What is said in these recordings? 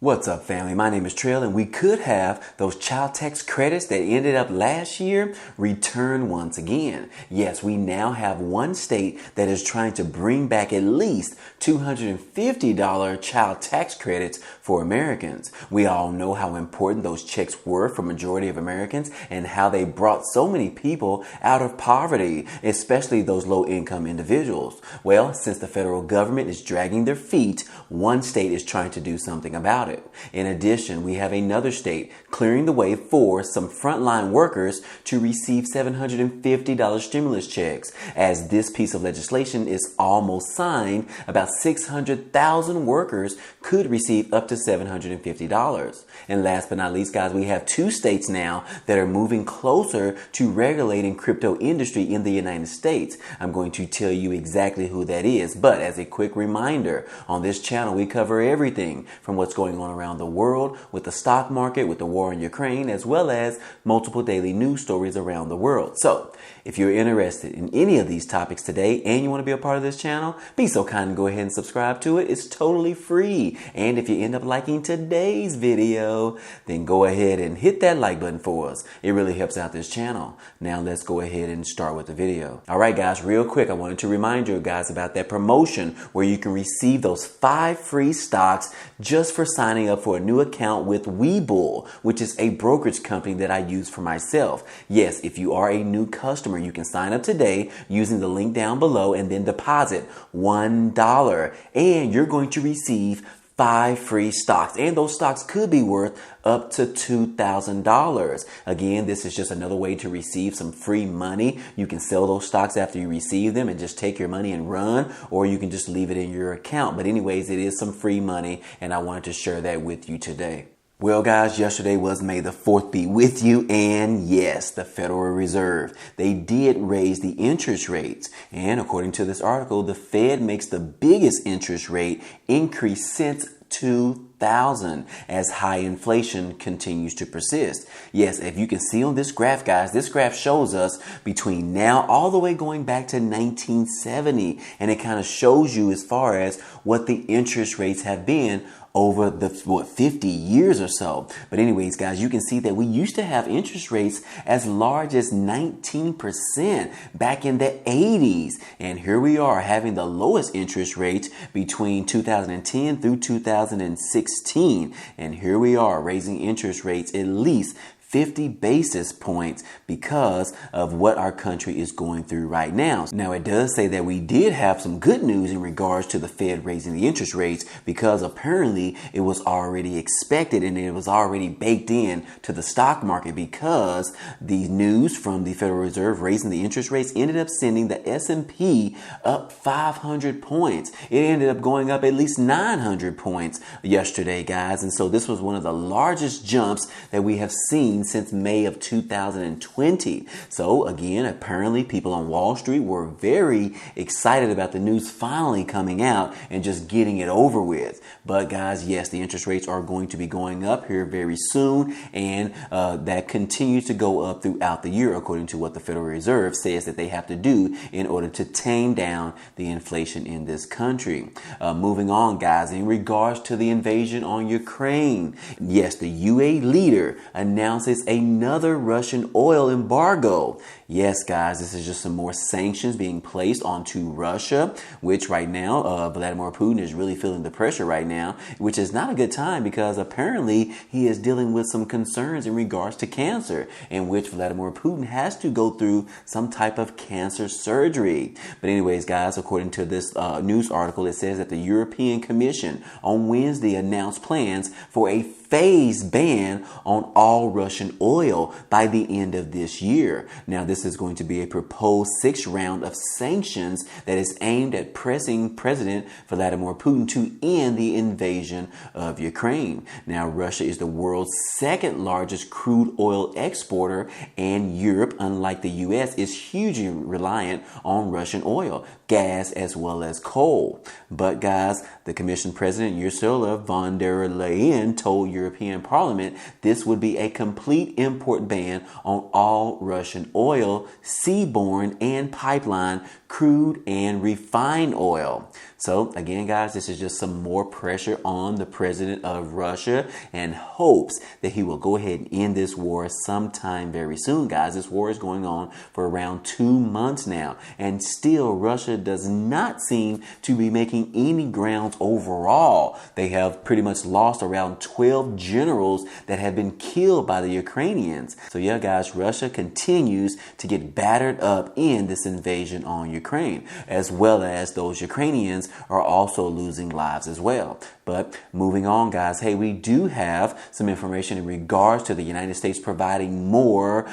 What's up, family? My name is Trill, and we could have those child tax credits that ended up last year return once again. Yes, we now have one state that is trying to bring back at least $250 child tax credits for Americans. We all know how important those checks were for majority of Americans and how they brought so many people out of poverty, especially those low-income individuals. Well, since the federal government is dragging their feet, one state is trying to do something about it. In addition, we have another state clearing the way for some frontline workers to receive $750 stimulus checks. As this piece of legislation is almost signed, about 600,000 workers could receive up to $750. And last but not least, guys, we have two states now that are moving closer to regulating crypto industry in the United States. I'm going to tell you exactly who that is, but as a quick reminder, on this channel we cover everything from what's going on around the world with the stock market, with the war in Ukraine, as well as multiple daily news stories around the world. So if you're interested in any of these topics today and you want to be a part of this channel, be so kind and go ahead and subscribe to it. It's totally free. And if you end up liking today's video, then go ahead and hit that like button for us. It really helps out this channel. Now let's go ahead and start with the video. All right, guys, real quick, I wanted to remind you guys about that promotion where you can receive those 5 free stocks just for signing up for a new account with Webull, which is a brokerage company that I use for myself. Yes, if you are a new customer, you can sign up today using the link down below and then deposit $1 and you're going to receive 5 free stocks, and those stocks could be worth up to $2,000. Again, this is just another way to receive some free money. You can sell those stocks after you receive them and just take your money and run, or you can just leave it in your account. But anyways, it is some free money, and I wanted to share that with you today. Well, guys, yesterday was May the 4th be with you, and yes, the Federal Reserve, they did raise the interest rates. And according to this article, the Fed makes the biggest interest rate increase since 2000 as high inflation continues to persist. Yes, if you can see on this graph, guys, this graph shows us between now all the way going back to 1970, and it kind of shows you as far as what the interest rates have been over the 50 years or so. But anyways, guys, you can see that we used to have interest rates as large as 19% back in the 80s. And here we are having the lowest interest rates between 2010 through 2016. And here we are raising interest rates at least 50 basis points because of what our country is going through right now. Now, it does say that we did have some good news in regards to the Fed raising the interest rates because apparently it was already expected and it was already baked in to the stock market because the news from the Federal Reserve raising the interest rates ended up sending the S&P up 500 points. It ended up going up at least 900 points yesterday, guys. And so this was one of the largest jumps that we have seen since May of 2020. So again, apparently people on Wall Street were very excited about the news finally coming out and just getting it over with. But guys, yes, the interest rates are going to be going up here very soon, and that continues to go up throughout the year according to what the Federal Reserve says that they have to do in order to tame down the inflation in this country. Moving on, guys, in regards to the invasion on Ukraine, yes, the UA leader announces another Russian oil embargo. Yes, guys, this is just some more sanctions being placed onto Russia, which right now, Vladimir Putin is really feeling the pressure right now, which is not a good time because apparently he is dealing with some concerns in regards to cancer, in which Vladimir Putin has to go through some type of cancer surgery. But anyways, guys, according to this news article, it says that the European Commission on Wednesday announced plans for a phased ban on all Russian oil by the end of this year. Now, this is going to be a proposed 6th round of sanctions that is aimed at pressing President Vladimir Putin to end the invasion of Ukraine. Now, Russia is the world's 2nd largest crude oil exporter, and Europe, unlike the US, is hugely reliant on Russian oil, gas, as well as coal. But guys, the Commission President Ursula von der Leyen told European Parliament this would be a complete import ban on all Russian oil, seaborne and pipeline crude and refined oil. So again, guys, this is just some more pressure on the president of Russia and hopes that he will go ahead and end this war sometime very soon, guys. This war is going on for around 2 months now, and still Russia does not seem to be making any grounds overall. They have pretty much lost around 12 generals that have been killed by the Ukrainians. So yeah, guys, Russia continues to get battered up in this invasion on Ukraine, as well as those Ukrainians are also losing lives as well. But moving on, guys, hey, we do have some information in regards to the United States providing more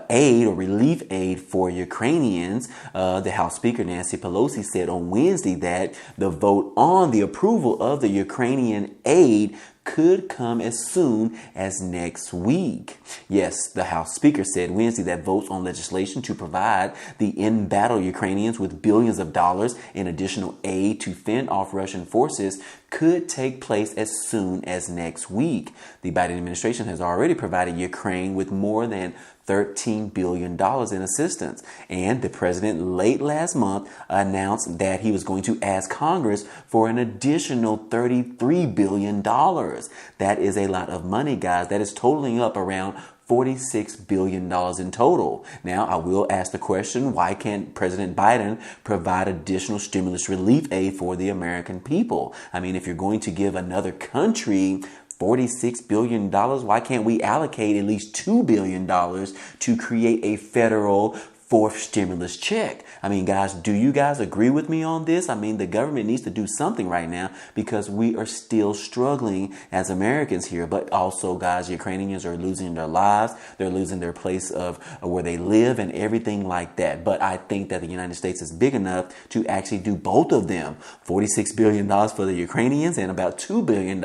aid or relief aid for Ukrainians. The House Speaker, Nancy Pelosi, said on Wednesday that the vote on the approval of the Ukrainian aid could come as soon as next week. Yes, the House Speaker said Wednesday that votes on legislation to provide the in-battle Ukrainians with billions of dollars in additional aid to fend off Russian forces could take place as soon as next week. The Biden administration has already provided Ukraine with more than $13 billion in assistance. And the president late last month announced that he was going to ask Congress for an additional $33 billion. That is a lot of money, guys. That is totaling up around $46 billion in total. Now, I will ask the question, why can't President Biden provide additional stimulus relief aid for the American people? I mean, if you're going to give another country $46 billion, why can't we allocate at least $2 billion to create a federal fourth stimulus check? I mean, guys, do you guys agree with me on this? I mean, the government needs to do something right now because we are still struggling as Americans here. But also, guys, Ukrainians are losing their lives. They're losing their place of where they live and everything like that. But I think that the United States is big enough to actually do both of them. $46 billion for the Ukrainians and about $2 billion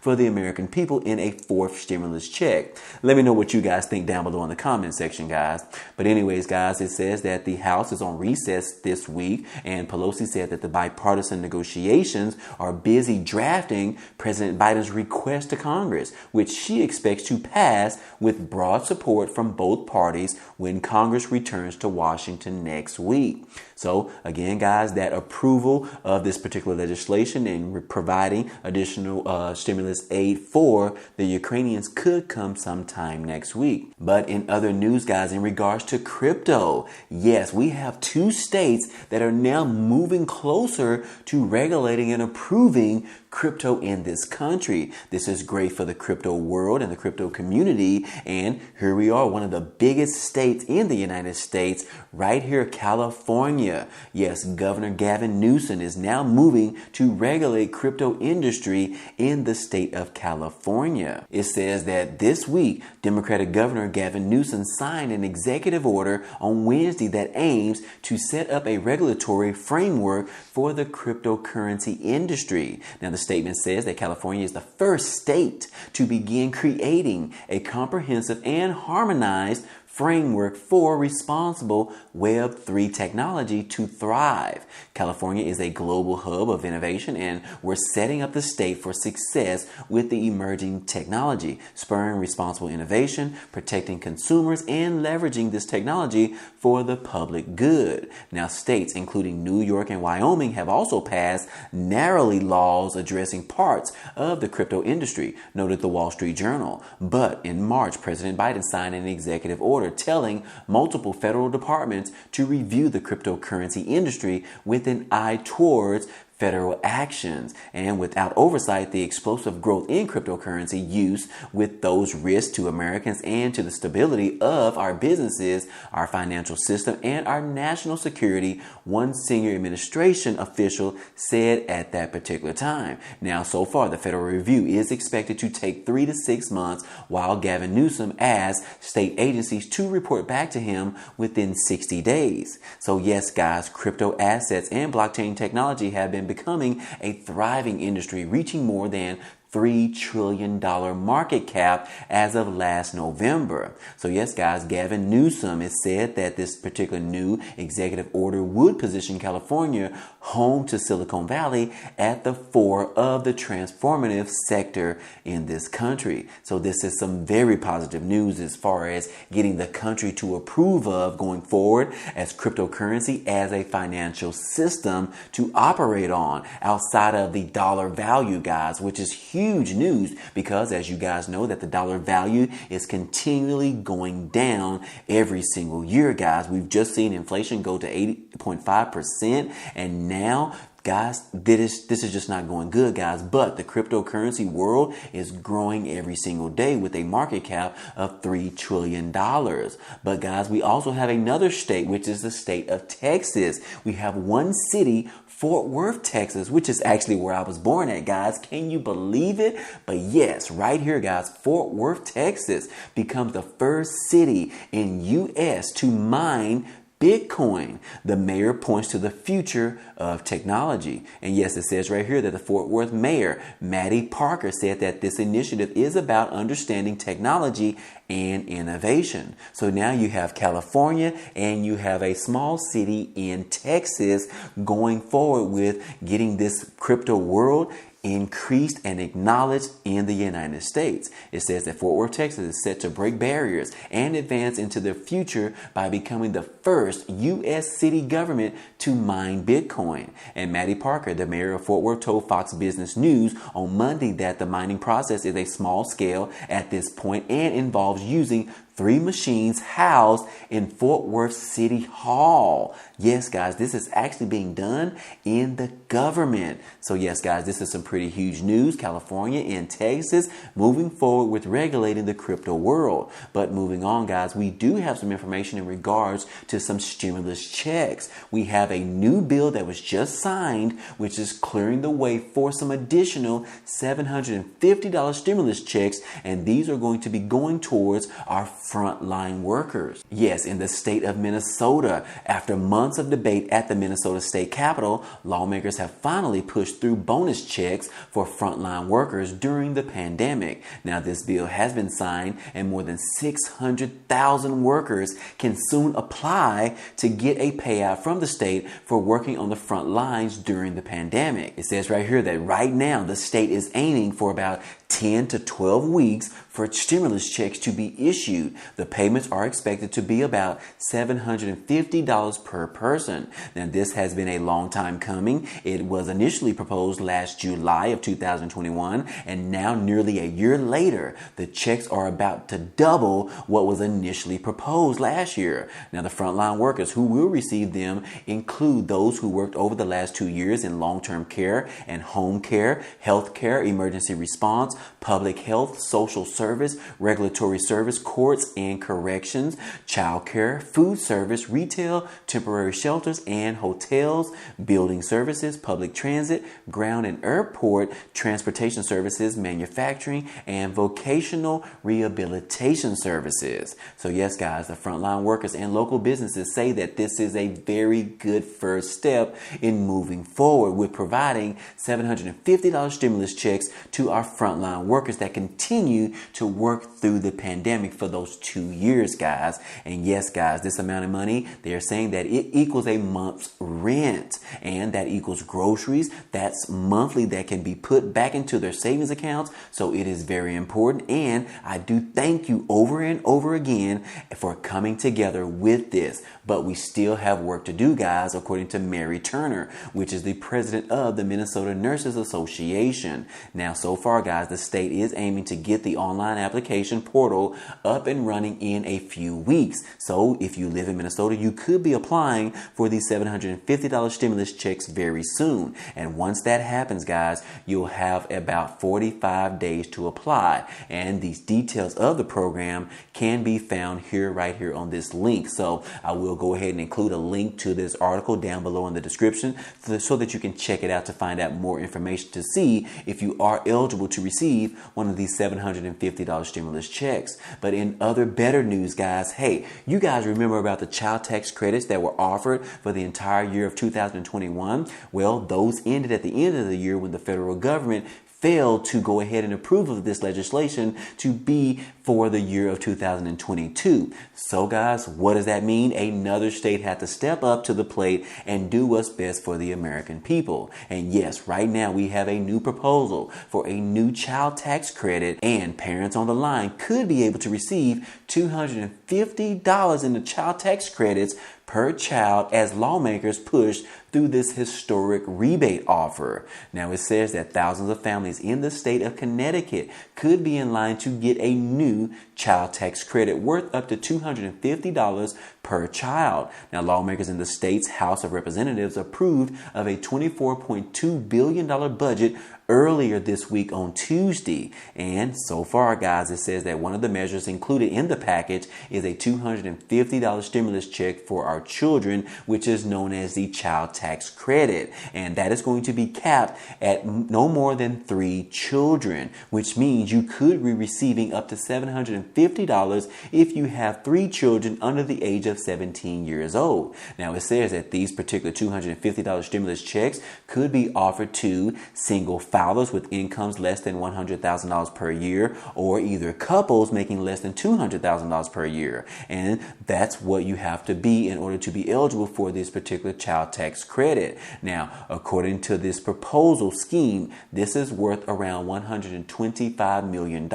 for the American people in a fourth stimulus check. Let me know what you guys think down below in the comment section, guys. But anyways, guys, it says that the House is on recess this week, and Pelosi said that the bipartisan negotiations are busy drafting President Biden's request to Congress, which she expects to pass with broad support from both parties when Congress returns to Washington next week. So again, guys, that approval of this particular legislation and providing additional stimulus aid for the Ukrainians could come sometime next week. But in other news, guys, in regards to crypto, yes, we have 2 states that are now moving closer to regulating and approving crypto in this country. This is great for the crypto world and the crypto community. And here we are, one of the biggest states in the United States, right here, California. Yes, Governor Gavin Newsom is now moving to regulate crypto industry in the state of California. It says that this week, Democratic Governor Gavin Newsom signed an executive order on Wednesday that aims to set up a regulatory framework for the cryptocurrency industry. Now, the statement says that California is the first state to begin creating a comprehensive and harmonized framework for responsible Web3 technology to thrive. California is a global hub of innovation, and we're setting up the state for success with the emerging technology, spurring responsible innovation, protecting consumers, and leveraging this technology for the public good. Now, states including New York and Wyoming have also passed narrowly laws addressing parts of the crypto industry, noted the Wall Street Journal. But in March, President Biden signed an executive order telling multiple federal departments to review the cryptocurrency industry with an eye towards federal actions. And without oversight, the explosive growth in cryptocurrency use with those risks to Americans and to the stability of our businesses, our financial system, and our national security, one senior administration official said at that particular time. Now, so far, the federal review is expected to take 3 to 6 months, while Gavin Newsom asks state agencies to report back to him within 60 days. So yes, guys, crypto assets and blockchain technology have been becoming a thriving industry, reaching more than $3 trillion market cap as of last November. So yes, guys, Gavin Newsom has said that this particular new executive order would position California, home to Silicon Valley, at the fore of the transformative sector in this country. So this is some very positive news as far as getting the country to approve of going forward as cryptocurrency as a financial system to operate on outside of the dollar value, guys, which is huge news because, as you guys know, that the dollar value is continually going down every single year, guys. We've just seen inflation go to 80.5%, and now, guys, this is just not going good, guys. But the cryptocurrency world is growing every single day with a market cap of $3 trillion. But guys, we also have another state, which is the state of Texas. We have one city, Fort Worth, Texas, which is actually where I was born at, guys. Can you believe it? But yes, right here, guys, Fort Worth, Texas becomes the first city in U.S. to mine Bitcoin. The mayor points to the future of technology. And yes, it says right here that the Fort Worth mayor, Maddie Parker, said that this initiative is about understanding technology and innovation. So now you have California and you have a small city in Texas going forward with getting this crypto world increased and acknowledged in the United States. It says that Fort Worth, Texas is set to break barriers and advance into the future by becoming the first U.S. city government to mine Bitcoin. And Maddie Parker, the mayor of Fort Worth, told Fox Business News on Monday that the mining process is a small scale at this point and involves using 3 machines housed in Fort Worth City Hall. Yes, guys, this is actually being done in the government. So yes, guys, this is some pretty huge news. California and Texas moving forward with regulating the crypto world. But moving on, guys, we do have some information in regards to some stimulus checks. We have a new bill that was just signed, which is clearing the way for some additional $750 stimulus checks. And these are going to be going towards our frontline workers. Yes, in the state of Minnesota, after months of debate at the Minnesota State Capitol, lawmakers have finally pushed through bonus checks for frontline workers during the pandemic. Now, this bill has been signed and more than 600,000 workers can soon apply to get a payout from the state for working on the front lines during the pandemic. It says right here that right now the state is aiming for about 10 to 12 weeks for stimulus checks to be issued. The payments are expected to be about $750 per person. Now, this has been a long time coming. It was initially proposed last July of 2021, and now nearly a year later, the checks are about to double what was initially proposed last year. Now, the frontline workers who will receive them include those who worked over the last 2 years in long-term care and home care, health care, emergency response, public health, social service, regulatory service, courts and corrections, child care, food service, retail, temporary shelters and hotels, building services, public transit, ground and airport, transportation services, manufacturing, and vocational rehabilitation services. So yes, guys, the frontline workers and local businesses say that this is a very good first step in moving forward with providing $750 stimulus checks to our frontline workers that continue to work through the pandemic for those 2 years, guys. And yes, guys, this amount of money, they're saying that it equals a month's rent, and that equals groceries. That's monthly that can be put back into their savings accounts. So it is very important. And I do thank you over and over again for coming together with this. But we still have work to do, guys, according to Mary Turner, which is the president of the Minnesota Nurses Association. Now, so far, guys, the state is aiming to get the online application portal up and running in a few weeks. So if you live in Minnesota, you could be applying for these $750 stimulus checks very soon. And once that happens, guys, you'll have about 45 days to apply. And these details of the program can be found here, right here on this link. So I will go ahead and include a link to this article down below in the description so that you can check it out to find out more information to see if you are eligible to receive one of these $750 stimulus checks. But in other better news, guys, hey, you guys remember about the child tax credits that were offered for the entire year of 2021? Well, those ended at the end of the year when the federal government failed to go ahead and approve of this legislation to be for the year of 2022. So guys, what does that mean? Another state had to step up to the plate and do what's best for the American people. And yes, right now we have a new proposal for a new child tax credit, and parents on the line could be able to receive $250 in the child tax credits per child as lawmakers push through this historic rebate offer. Now it says that thousands of families in the state of Connecticut could be in line to get a new child tax credit worth up to $250 per child. Now lawmakers in the state's House of Representatives approved of a $24.2 billion budget earlier this week on Tuesday. And so far, guys, it says that one of the measures included in the package is a $250 stimulus check for our children, which is known as the child tax credit. And that is going to be capped at no more than 3 children, which means you could be receiving up to $750 if you have 3 children under the age of 17 years old. Now, it says that these particular $250 stimulus checks could be offered to single fathers with incomes less than $100,000 per year, or either couples making less than $200,000 per year. And that's what you have to be in order to be eligible for this particular child tax credit. Now, according to this proposal scheme, this is worth around $125 million.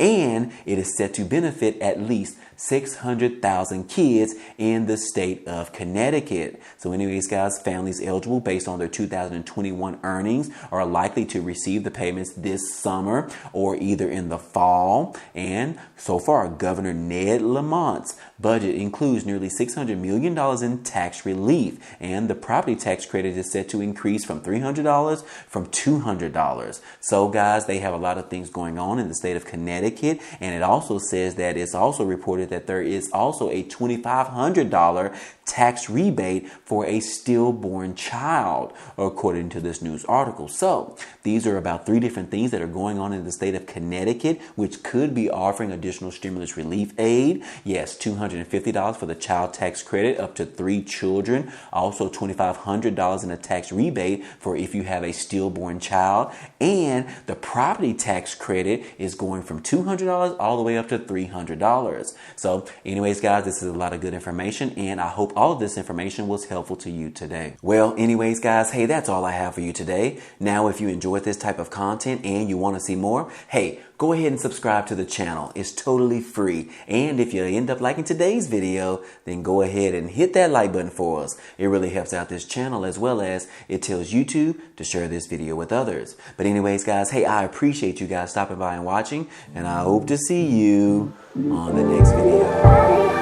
And it is set to benefit at least 600,000 kids in the state of Connecticut. So anyways, guys, families eligible based on their 2021 earnings are likely to receive the payments this summer or either in the fall. And so far, Governor Ned Lamont's budget includes nearly $600 million in tax relief. And the property tax credit is set to increase from $300 from $200. So guys, they have a lot of things going on in the state of Connecticut. And it also says that it's also reported that there is also a $2,500 tax rebate for a stillborn child, according to this news article. So these are about 3 different things that are going on in the state of Connecticut, which could be offering additional stimulus relief aid. Yes, $250 for the child tax credit up to 3 children. Also $2,500 in a tax rebate for if you have a stillborn child. And the property tax credit is going from $200 all the way up to $300. So anyways, guys, this is a lot of good information, and I hope all of this information was helpful to you today. Well, anyways, guys, hey, that's all I have for you today. Now, if you enjoyed this type of content and you want to see more, hey, go ahead and subscribe to the channel. It's totally free. And if you end up liking today's video, then go ahead and hit that like button for us. It really helps out this channel, as well as it tells YouTube to share this video with others. But anyways, guys, hey, I appreciate you guys stopping by and watching, and I hope to see you on the next video.